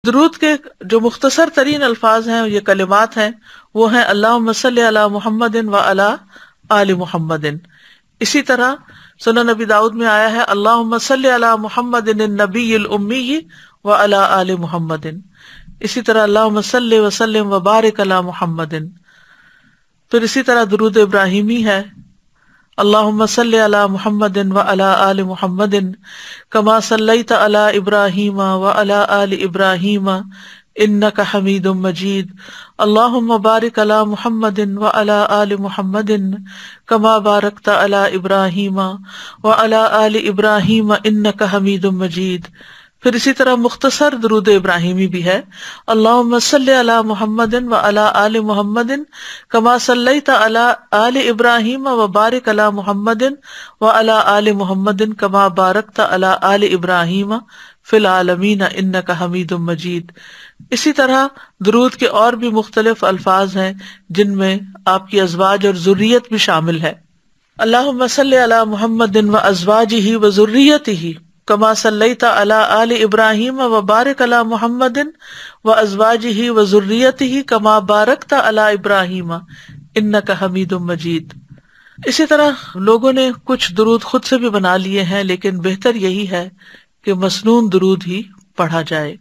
درود کے جو مختصر ترین الفاظ ہیں، یہ کلمات ہیں، وہ ہیں اللہم صلی علی محمد و علی آل محمد۔ اسی طرح سنن نبی داؤد میں آیا ہے اللہم صلی علی محمد النبی الامی و علی آل محمد۔ اسی طرح اللہم صلی وسلم و بارک علی محمد۔ پھر اسی طرح درود ابراہیمی ہے اللہم صلی علی محمد و علی آل محمد کما صلیت علی ابراہیم و علی آل ابراہیم انک حمید مجید اللہم بارک علی محمد و علی آل محمد کما بارکت علی ابراہیم و علی آل ابراہیم انک حمید مجید۔ پھر اسی طرح مختصر درود ابراہیمی بھی ہے اللہم صلی علی محمد و علی آل محمد کما صلیت علی آل ابراہیم و بارک علی محمد و علی آل محمد کما بارکت علی آل ابراہیم فی العالمین انک حمید مجید۔ اسی طرح درود کے اور بھی مختلف الفاظ ہیں جن میں آپ کی ازواج اور ذریت بھی شامل ہے۔ اللہم صلی علی محمد و ازواجہ و ذریتہ کما صلیت علی آل ابراہیم و بارک علی محمد و ازواجہ و ذریتہ کما بارکت علی ابراہیم انک حمید مجید۔ اسی طرح لوگوں نے کچھ درود خود سے بھی بنا لیے ہیں، لیکن بہتر یہی ہے کہ مسنون درود ہی پڑھا جائے۔